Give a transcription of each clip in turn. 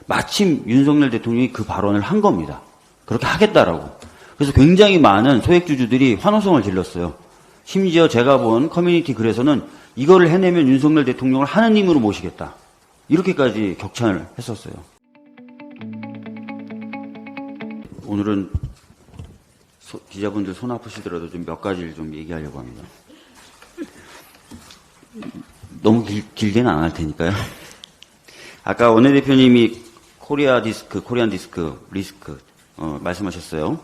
마침 윤석열 대통령이 그 발언을 한 겁니다. 그렇게 하겠다라고. 그래서 굉장히 많은 소액주주들이 환호성을 질렀어요. 심지어 제가 본 커뮤니티 글에서는 이거를 해내면 윤석열 대통령을 하느님으로 모시겠다. 이렇게까지 격찬을 했었어요. 오늘은 기자분들 손 아프시더라도 좀 몇 가지를 좀 얘기하려고 합니다. 너무 길게는 안 할 테니까요. 아까 원내대표님이 코리안 디스크 리스크 말씀하셨어요.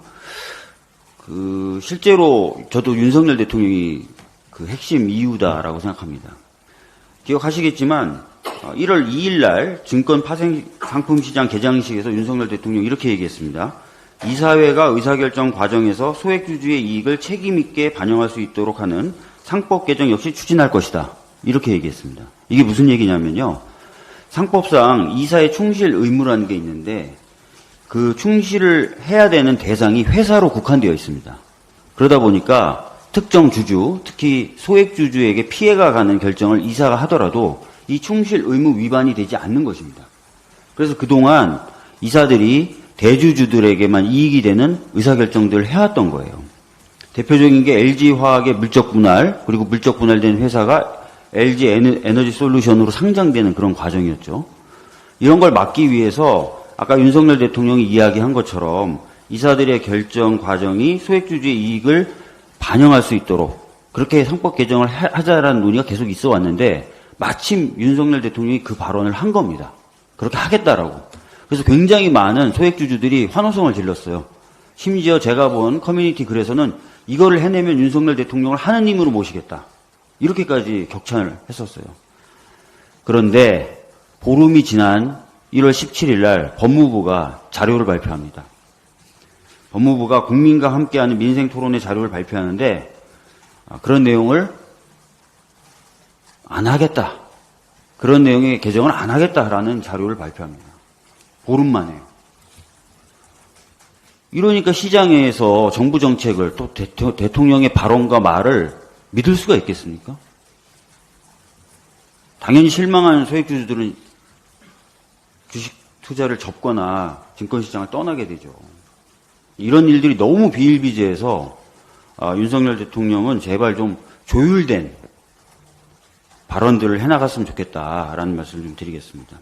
실제로 저도 윤석열 대통령이 그 핵심 이유다라고 생각합니다. 기억하시겠지만 1월 2일 날 증권 파생 상품시장 개장식에서 윤석열 대통령이 이렇게 얘기했습니다. 이사회가 의사결정 과정에서 소액주주의 이익을 책임있게 반영할 수 있도록 하는 상법 개정 역시 추진할 것이다. 이렇게 얘기했습니다. 이게 무슨 얘기냐면요. 상법상 이사의 충실 의무라는 게 있는데 그 충실을 해야 되는 대상이 회사로 국한되어 있습니다. 그러다 보니까 특정 주주, 특히 소액주주에게 피해가 가는 결정을 이사가 하더라도 이 충실 의무 위반이 되지 않는 것입니다. 그래서 그동안 이사들이 대주주들에게만 이익이 되는 의사결정들을 해왔던 거예요. 대표적인 게 LG화학의 물적 분할, 그리고 물적 분할된 회사가 LG 에너지 솔루션으로 상장되는 그런 과정이었죠. 이런 걸 막기 위해서 아까 윤석열 대통령이 이야기한 것처럼 이사들의 결정 과정이 소액주주의 이익을 반영할 수 있도록 그렇게 상법 개정을 하자라는 논의가 계속 있어 왔는데 마침 윤석열 대통령이 그 발언을 한 겁니다. 그렇게 하겠다라고. 그래서 굉장히 많은 소액주주들이 환호성을 질렀어요. 심지어 제가 본 커뮤니티 글에서는 이거를 해내면 윤석열 대통령을 하느님으로 모시겠다. 이렇게까지 격찬을 했었어요. 그런데 보름이 지난 1월 17일 날 법무부가 자료를 발표합니다. 법무부가 국민과 함께하는 민생토론회 자료를 발표하는데 그런 내용을 안 하겠다. 그런 내용의 개정을 안 하겠다라는 자료를 발표합니다. 보름 만에요. 이러니까 시장에서 정부 정책을 또 대통령의 발언과 말을 믿을 수가 있겠습니까? 당연히 실망한 소액주주들은 주식 투자를 접거나 증권시장을 떠나게 되죠. 이런 일들이 너무 비일비재해서 윤석열 대통령은 제발 좀 조율된 발언들을 해나갔으면 좋겠다라는 말씀을 좀 드리겠습니다.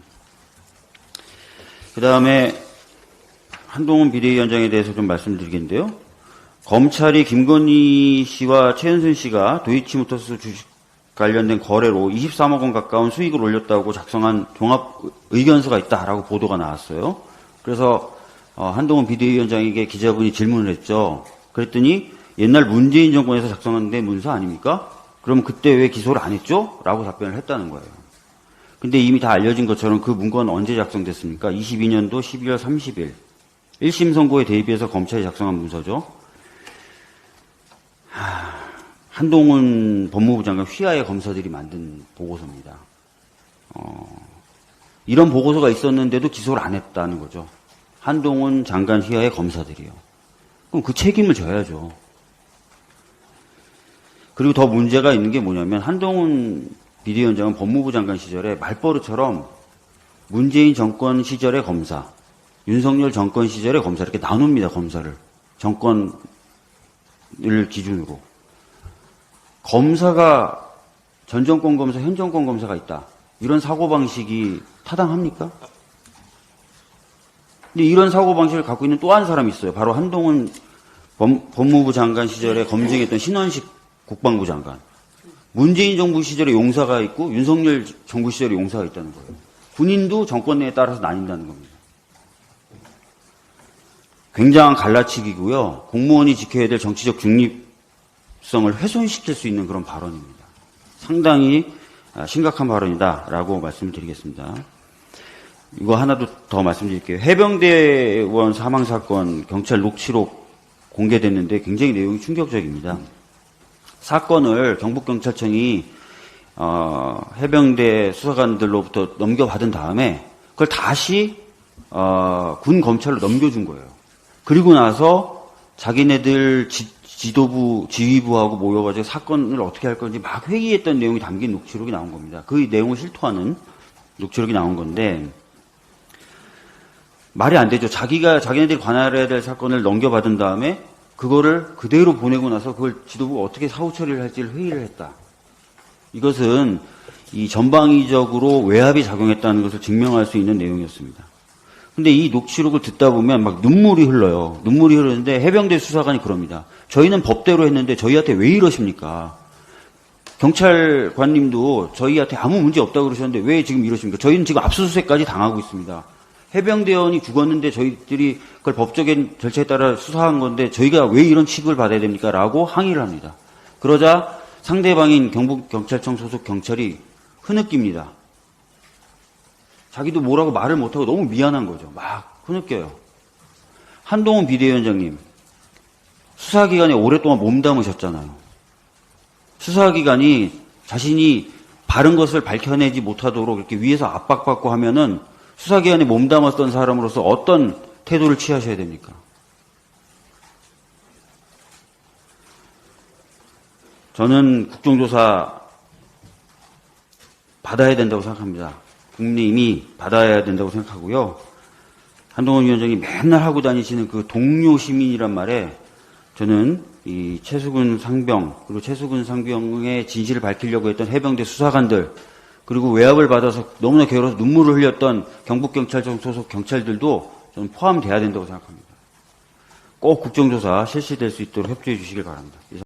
그 다음에 한동훈 비대위원장에 대해서 좀 말씀드리겠는데요. 검찰이 김건희 씨와 최은순 씨가 도이치모터스 주식 관련된 거래로 23억 원 가까운 수익을 올렸다고 작성한 종합 의견서가 있다라고 보도가 나왔어요. 그래서 한동훈 비대위원장에게 기자분이 질문을 했죠. 그랬더니 옛날 문재인 정권에서 작성한 데 문서 아닙니까? 그럼 그때 왜 기소를 안 했죠? 라고 답변을 했다는 거예요. 근데 이미 다 알려진 것처럼 그 문건은 언제 작성됐습니까? 22년도 12월 30일. 1심 선고에 대비해서 검찰이 작성한 문서죠. 한동훈 법무부 장관 휘하의 검사들이 만든 보고서입니다. 이런 보고서가 있었는데도 기소를 안 했다는 거죠. 한동훈 장관 휘하의 검사들이요. 그럼 그 책임을 져야죠. 그리고 더 문제가 있는 게 뭐냐면 한동훈 비대위원장은 법무부 장관 시절에 말버릇처럼 문재인 정권 시절의 검사, 윤석열 정권 시절의 검사 이렇게 나눕니다. 검사를. 정권을 기준으로. 검사가 전 정권 검사, 현 정권 검사가 있다. 이런 사고방식이 타당합니까? 근데 이런 사고방식을 갖고 있는 또 한 사람이 있어요. 바로 한동훈 법무부 장관 시절에 검증했던 신원식 국방부 장관. 문재인 정부 시절에 용사가 있고 윤석열 정부 시절에 용사가 있다는 거예요. 군인도 정권 내에 따라서 나뉜다는 겁니다. 굉장한 갈라치기고요. 공무원이 지켜야 될 정치적 중립성을 훼손시킬 수 있는 그런 발언입니다. 상당히 심각한 발언이다라고 말씀드리겠습니다. 이거 하나 더 말씀드릴게요. 해병대원 사망사건 경찰 녹취록 공개됐는데 굉장히 내용이 충격적입니다. 사건을 경북경찰청이 해병대 수사관들로부터 넘겨받은 다음에 그걸 다시 군 검찰로 넘겨준 거예요. 그리고 나서 자기네들 지도부, 지휘부하고 모여가지고 사건을 어떻게 할 건지 막 회의했던 내용이 담긴 녹취록이 나온 겁니다. 그 내용을 실토하는 녹취록이 나온 건데 말이 안 되죠. 자기네들이 관할해야 될 사건을 넘겨받은 다음에 그거를 그대로 보내고 나서 그걸 지도부가 어떻게 사후 처리를 할지를 회의를 했다. 이것은 이 전방위적으로 외압이 작용했다는 것을 증명할 수 있는 내용이었습니다. 근데 이 녹취록을 듣다 보면 막 눈물이 흘러요. 눈물이 흐르는데 해병대 수사관이 그럽니다. 저희는 법대로 했는데 저희한테 왜 이러십니까? 경찰관님도 저희한테 아무 문제 없다고 그러셨는데 왜 지금 이러십니까? 저희는 지금 압수수색까지 당하고 있습니다. 해병대원이 죽었는데 저희들이 그걸 법적인 절차에 따라 수사한 건데 저희가 왜 이런 취급을 받아야 됩니까? 라고 항의를 합니다. 그러자 상대방인 경북경찰청 소속 경찰이 흐느낍니다. 자기도 뭐라고 말을 못하고 너무 미안한 거죠. 막 흐느껴요. 한동훈 비대위원장님, 수사기관에 오랫동안 몸담으셨잖아요. 수사기관이 자신이 바른 것을 밝혀내지 못하도록 이렇게 위에서 압박받고 하면은 수사기관에 몸담았던 사람으로서 어떤 태도를 취하셔야 됩니까? 저는 국정조사 받아야 된다고 생각합니다. 국민이 받아야 된다고 생각하고요. 한동훈 위원장이 맨날 하고 다니시는 그 동료 시민이란 말에 저는 이 최수근 상병 그리고 최수근 상병의 진실을 밝히려고 했던 해병대 수사관들 그리고 외압을 받아서 너무나 괴로워서 눈물을 흘렸던 경북경찰청 소속 경찰들도 저는 포함돼야 된다고 생각합니다. 꼭 국정조사 실시될 수 있도록 협조해 주시길 바랍니다.